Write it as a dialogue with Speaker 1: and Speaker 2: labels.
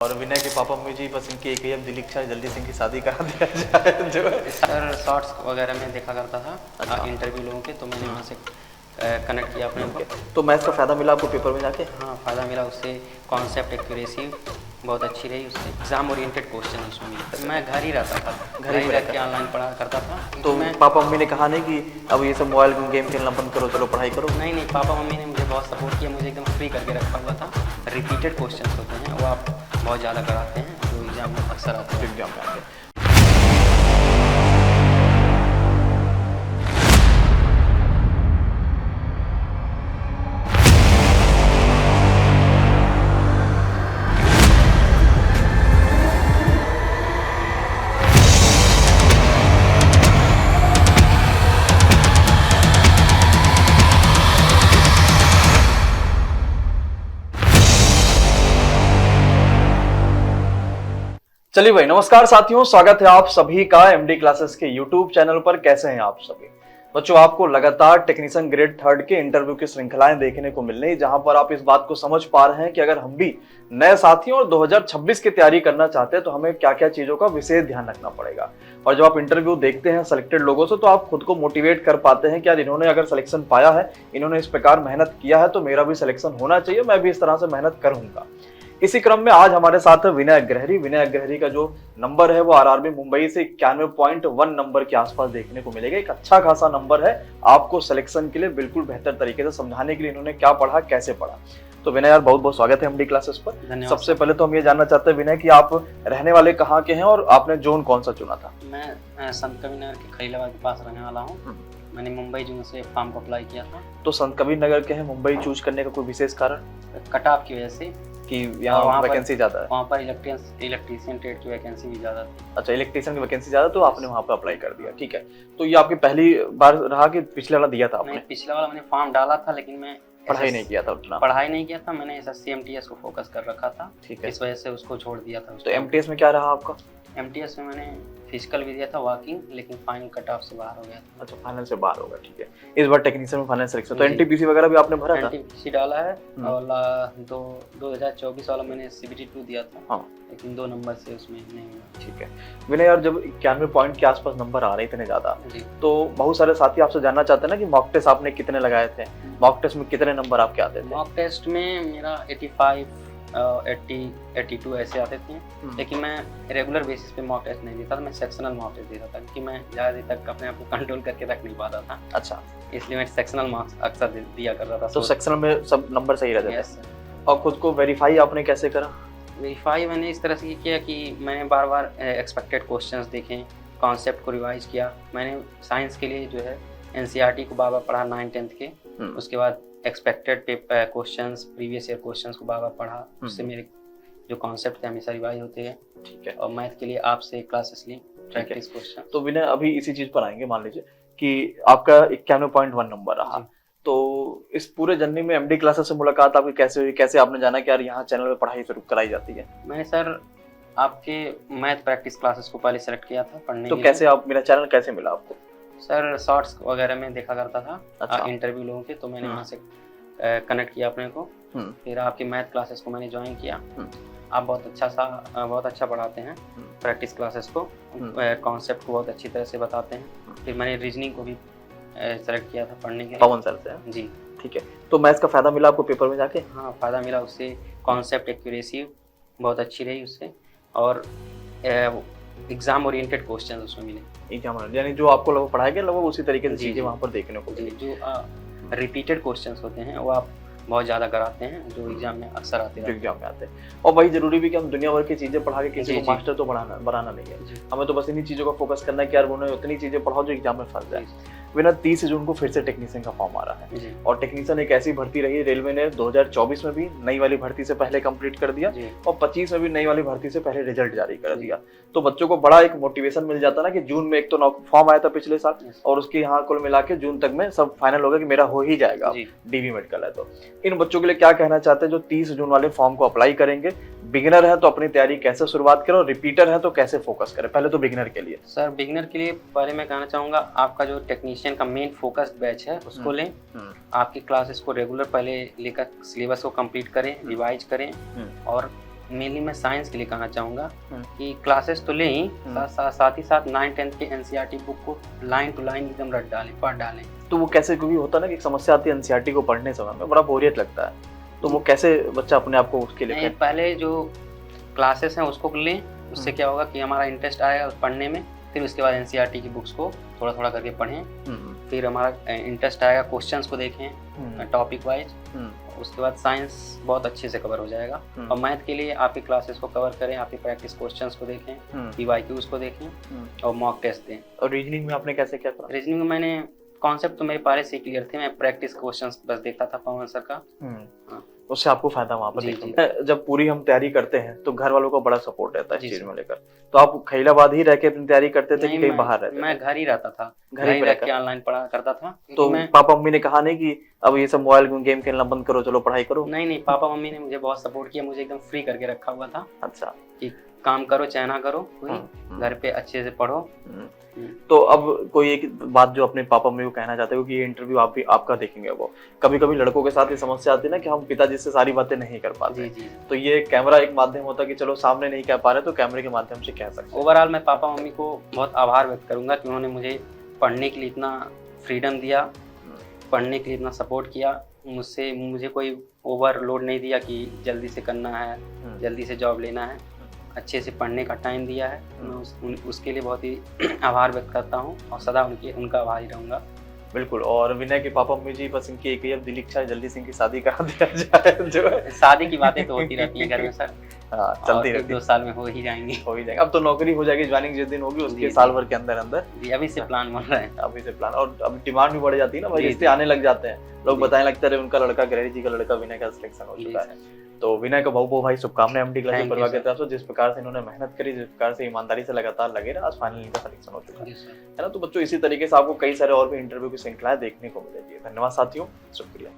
Speaker 1: और विनय के papa mummy जी बस इनकी एक ही अब दिल इच्छा है जल्दी से इनकी शादी करा दिया जाए जो है।
Speaker 2: सर शॉर्ट्स वगैरह में देखा करता था
Speaker 1: अच्छा।
Speaker 2: इंटरव्यू लोगों के, तो मैंने वहाँ से कनेक्ट किया अपने को।
Speaker 1: तो मैथ्स का फ़ायदा मिला आपको पेपर में जाके?
Speaker 2: हाँ, फ़ायदा मिला उससे। कॉन्सेप्ट एक्यूरेसी बहुत अच्छी रही उससे। एग्जाम ओरिएंटेड क्वेश्चन उसमें मिले। मैं घर ही रहता था, घर ही रह के ऑनलाइन पढ़ा करता था।
Speaker 1: तो
Speaker 2: मैं
Speaker 1: पापा मम्मी ने कहा नहीं कि अब ये सब मोबाइल गेम खेलना बंद करो, चलो पढ़ाई करो?
Speaker 2: नहीं, पापा मम्मी ने मुझे बहुत सपोर्ट किया, मुझे एकदम फ्री करके रखा हुआ था। रिपीटेड क्वेश्चन होते हैं वो आप बहुत ज़्यादा कराते हैं, जो एग्जाम में अक्सर आते हैं।
Speaker 1: एग्जाम में आके चलिए भाई, नमस्कार साथियों, स्वागत है आप सभी का एमडी क्लासेस के यूट्यूब चैनल पर। कैसे हैं आप सभी बच्चों? आपको लगातार टेक्नीशियन ग्रेड 3 के इंटरव्यू की श्रृंखलाएं देखने को मिल रही, जहां पर आप इस बात को समझ पा रहे हैं कि अगर हम भी नए साथियों और 2026 की तैयारी करना चाहते हैं तो हमें क्या क्या चीजों का विशेष ध्यान रखना पड़ेगा। और जब आप इंटरव्यू देखते हैं सिलेक्टेड लोगों से तो आप खुद को मोटिवेट कर पाते हैं कि यार इन्होंने अगर सिलेक्शन पाया है, इन्होंने इस प्रकार मेहनत किया है, तो मेरा भी सिलेक्शन होना चाहिए, मैं भी इस तरह से मेहनत करूंगा। इसी क्रम में आज हमारे साथ है विनय अग्रहरी। विनय अग्रहरी का जो नंबर है वो आरआरबी मुंबई से 91.1 नंबर के आसपास देखने को मिलेगा। एक अच्छा खासा नंबर है आपको सिलेक्शन के लिए बिल्कुल बेहतर तरीके से समझाने के लिए इन्होंने क्या पढ़ा, कैसे पढ़ा। तो विनय यार, बहुत बहुत स्वागत है एमडी क्लासेस पर।
Speaker 2: धन्यवाद।
Speaker 1: सबसे पहले तो हम ये जानना चाहते हैं विनय कि आप रहने वाले कहाँ के हैं और आपने जोन कौन सा चुना था?
Speaker 2: मैं संत कबीर नगर के खलीलाबाद के पास रहने वाला हूँ। मैंने मुंबई जून से फॉर्म को अप्लाई किया था।
Speaker 1: तो संत कबीर नगर के हैं, मुंबई चूज करने का कोई विशेष कारण
Speaker 2: कट ऑफ की वजह से
Speaker 1: कि यहाँ वैकेंसी ज्यादा है?
Speaker 2: वहाँ पर इलेक्ट्रीशियन ट्रेड की वैकेंसी भी ज़्यादा थी।
Speaker 1: अच्छा, इलेक्ट्रीशियन की वैकेंसी ज्यादा, तो आपने वहाँ पे अप्लाई कर दिया। ठीक है, तो ये आपकी पहली बार रहा कि पिछले वाला दिया था आपने?
Speaker 2: नहीं, पिछला वाला मैंने फॉर्म डाला था, लेकिन मैं
Speaker 1: पढ़ाई नहीं किया था उतना?
Speaker 2: पढ़ाई नहीं किया था, मैंने एसएससी एमटीएस को फोकस कर रखा था।
Speaker 1: ठीक है,
Speaker 2: इस वजह से उसको छोड़ दिया था।
Speaker 1: तो एमटीएस में क्या रहा आपका?
Speaker 2: एमटीएस में मैंने फिजिकल भी दिया था, वॉकिंग, लेकिन फाइनल कट ऑफ से बाहर हो गया था।
Speaker 1: अच्छा, फाइनल से बाहर होगा। ठीक है, इस बार टेक्नीशियन में फाइनल सिलेक्शन। तो एनटीपीसी वगैरह भी आपने भरा था?
Speaker 2: एनटीपीसी डाला है और 2024 वाला मैंने सीबीटी 2 दिया था। हाँ, लेकिन 2 नंबर से उसमें नहीं हुआ।
Speaker 1: ठीक है विनय यार, जब 91 पॉइंट के आसपास नंबर आ रहे इतने ज्यादा, तो बहुत सारे साथी आपसे जानना चाहते हैं ना कि मॉक टेस्ट आपने कितने लगाए थे, मॉक टेस्ट में कितने नंबर आपके आते थे?
Speaker 2: मॉक टेस्ट में मेरा 85, 80, 82 ऐसे आते थे, लेकिन मैं रेगुलर बेसिस पे मॉक टेस्ट नहीं देता था, मैं सेक्शनल मॉक टेस्ट देता था, क्योंकि मैं ज़्यादा देर तक अपने आप को कंट्रोल करके रख नहीं पाता था।
Speaker 1: अच्छा,
Speaker 2: इसलिए मैं सेक्शनल मार्क्स अक्सर दिया करता था।
Speaker 1: तो सेक्शनल में सब नंबर सही रहते थे? और खुद को वेरीफाई आपने कैसे करा?
Speaker 2: वेरीफाई मैंने इस तरह से किया कि मैंने बार बार एक्सपेक्टेड क्वेश्चंस देखे, कॉन्सेप्ट को रिवाइज किया। मैंने साइंस के लिए जो है एनसीईआरटी को बार बार पढ़ा 9th 10th के, उसके बाद expected questions, previous year questions को बार बार पढ़ा। उससे मेरे जो कॉन्सेप्ट थे हमेशा रिवाइज होते हैं। ठीक है, और मैथ के लिए आपसे क्लासेस ली, प्रैक्टिस क्वेश्चन।
Speaker 1: तो विनय अभी इसी चीज पर आएंगे। मान लीजिए कि आपका 91.1 नंबर रहा, तो इस पूरे जर्नी में एमडी क्लासेस से मुलाकात आपकी कैसे हुई? कैसे आपने जाना कि यार यहाँ चैनल पे पढ़ाई शुरू कराई जाती है?
Speaker 2: मैंने सर आपके मैथ प्रैक्टिस क्लासेस को पहले सेलेक्ट किया था पढ़ने
Speaker 1: तो
Speaker 2: के
Speaker 1: कैसे आप, मेरा चैनल कैसे मिला आपको?
Speaker 2: सर शॉर्ट्स वगैरह में देखा करता था।
Speaker 1: अच्छा।
Speaker 2: इंटरव्यू लोगों के, तो मैंने वहाँ से कनेक्ट किया अपने को। फिर आपकी मैथ क्लासेस को मैंने ज्वाइन किया। आप बहुत अच्छा पढ़ाते हैं प्रैक्टिस क्लासेस को, कॉन्सेप्ट को बहुत अच्छी तरह से बताते हैं। फिर मैंने रीजनिंग को भी सेलेक्ट किया था पढ़ने के लिए,
Speaker 1: पवन सर से। जी, ठीक है, तो मैथ्स का फायदा मिला आपको पेपर में जाके?
Speaker 2: हाँ, फ़ायदा मिला उससे। कॉन्सेप्ट एक्यूरेसी बहुत अच्छी रही उससे, और एग्जाम ओरिएंटेड क्वेश्चन उसमें मिले।
Speaker 1: एग्जाम यानी जो आपको लगभग पढ़ाया गया लगभग उसी तरीके से चीजें वहाँ पर देखने को मिली।
Speaker 2: जो रिपीटेड क्वेश्चंस होते हैं वो आप बहुत ज़्यादा कराते हैं, जो एग्जाम में अक्सर आते हैं।
Speaker 1: एग्जाम में आते हैं, और वही जरूरी भी कि हम दुनिया भर की चीजें पढ़ा के किसी को मास्टर तो बनाना नहीं है। हमें तो बस इन्हीं चीजों का फोकस करना है कि यार उन्हें उतनी चीजें पढ़ाओ जो एग्जाम में फंस जाए। विनय 30 जून को फिर से टेक्नीशियन का फॉर्म आ रहा है, और टेक्नीशियन एक ऐसी भर्ती रही, रेलवे ने 2024 में भी नई वाली भर्ती से पहले कंप्लीट कर दिया और 25 में भी नई वाली भर्ती से पहले रिजल्ट जारी कर दिया। तो बच्चों को बड़ा एक मोटिवेशन मिल जाता ना कि जून में एक तो फॉर्म आया था पिछले साल, और उसके यहाँ कुल मिला के जून तक में सब फाइनल होगा कि मेरा हो ही जाएगा, डीवी मेडिकल है। तो इन बच्चों के लिए क्या कहना चाहते हैं जो 30 जून वाले फॉर्म को अप्लाई करेंगे? बिगिनर है तो अपनी तैयारी कैसे शुरुआत करें, और रिपीटर है तो कैसे फोकस करें? पहले तो बिगिनर के लिए।
Speaker 2: सर बिगिनर के लिए पहले मैं कहना चाहूँगा, आपका जो टेक्नीशियन का मेन फोकस्ड बैच है उसको लें। आपकी क्लासेस को रेगुलर पहले लेकर सिलेबस को कंप्लीट करें, रिवाइज करें, और मेनली मैं साइंस के लिए कहना चाहूँगा
Speaker 1: हम्म।
Speaker 2: कि क्लासेस तो लें ही, साथ ही साथ 9-10 के एनसीईआरटी बुक को लाइन टू लाइन एकदम रट डालें, पढ़ डालें।
Speaker 1: तो वो कैसे, क्योंकि होता है ना कि एक समस्या आती है एनसीईआरटी को पढ़ने समय में, बड़ा बोरियत लगता है, तो वो कैसे बच्चा अपने आप को उसके लिए
Speaker 2: नहीं, पहले जो क्लासेस हैं उसको लें, उससे क्या होगा कि हमारा इंटरेस्ट आएगा उस पढ़ने में, फिर उसके बाद एनसीईआरटी की बुक्स को थोड़ा थोड़ा करके पढ़ें, फिर हमारा इंटरेस्ट आएगा, क्वेश्चंस को देखें टॉपिक वाइज, उसके बाद साइंस बहुत अच्छे से कवर हो जाएगा। और मैथ के लिए आपकी क्लासेस को कवर करें, आपके प्रैक्टिस क्वेश्चंस को देखें, पीवाईक्यूज को देखें और मॉक टेस्ट दें।
Speaker 1: और रीजनिंग में आपने कैसे क्या करा?
Speaker 2: रीजनिंग में मैंने कॉन्सेप्ट तो मेरे पहले से क्लियर थे, मैं प्रैक्टिस क्वेश्चंस बस देखता था पवन सर का। हाँ।
Speaker 1: उससे आपको फायदा वहाँ पर
Speaker 2: जी,
Speaker 1: देखने को। जब पूरी हम तैयारी करते हैं तो घर वालों का बड़ा सपोर्ट रहता है इस चीज में लेकर, तो आप खैलाबाद ही रह के अपनी तैयारी करते थे कि कहीं बाहर रहते थे?
Speaker 2: मैं घर ही रहता था,
Speaker 1: घर ही
Speaker 2: रह के ऑनलाइन पढ़ा करता था।
Speaker 1: तो पापा मम्मी ने कहा नहीं कि अब ये सब मोबाइल गेम खेलना बंद करो, चलो पढ़ाई करो?
Speaker 2: नहीं, पापा मम्मी ने मुझे बहुत सपोर्ट किया, मुझे एकदम फ्री करके रखा हुआ था।
Speaker 1: अच्छा,
Speaker 2: कि काम करो चाहे ना करो, घर पे अच्छे से पढ़ो।
Speaker 1: तो अब कोई एक बात जो अपने पापा मम्मी को कहना चाहते हो कि ये इंटरव्यू आप भी आपका देखेंगे, वो कभी कभी लड़कों के साथ ये समस्या आती है ना कि हम पिताजी से सारी बातें नहीं कर पाते, तो ये कैमरा एक माध्यम होता है कि चलो सामने नहीं कह पा रहे तो कैमरे के माध्यम से कह सकते हैं।
Speaker 2: ओवरऑल मैं पापा मम्मी को बहुत आभार व्यक्त करूंगा कि उन्होंने मुझे पढ़ने के लिए इतना फ्रीडम दिया, पढ़ने के लिए इतना सपोर्ट किया, मुझे कोई ओवरलोड नहीं दिया कि जल्दी से करना है, जल्दी से जॉब लेना है, अच्छे से पढ़ने का टाइम दिया है। मैं उसके लिए बहुत ही आभार व्यक्त करता हूँ और सदा उनका आभारी रहूँगा।
Speaker 1: बिल्कुल। और विनय के पापा मम्मी जी बस इनकी एक ही अब दिल इच्छा है, जल्दी से इनकी शादी करा दिया जाए। जो है
Speaker 2: शादी की बातें तो होती रहती हैं घर में सर,
Speaker 1: हाँ चलती रहती है,
Speaker 2: 2 साल में हो ही जाएंगी।
Speaker 1: अब तो नौकरी हो जाएगी, ज्वाइनिंग जिस दिन होगी उसके साल भर के अंदर अंदर
Speaker 2: जी, अभी से प्लान बन रहा है।
Speaker 1: अभी से प्लान, और अब डिमांड भी बढ़ जाती है ना भाई, रिश्ते आने लग जाते हैं, लोग बताने लगते हैं उनका लड़का ग्रहणी जी का लड़का विनय का सिलेक्शन हो चुका है। तो विनय को बहुत भाई शुभकामनाएं एमडी क्लासेस परिवार की तरफ से, जिस प्रकार से इन्होंने मेहनत करी, जिस प्रकार से ईमानदारी से लगातार लगे रहे, आज फाइनल इनका सिलेक्शन हो चुका है ना। तो बच्चों इसी तरीके से आपको कई सारे और भी इंटरव्यू की श्रृंखलाएं देखने को मिलेगी। धन्यवाद साथियों, शुक्रिया।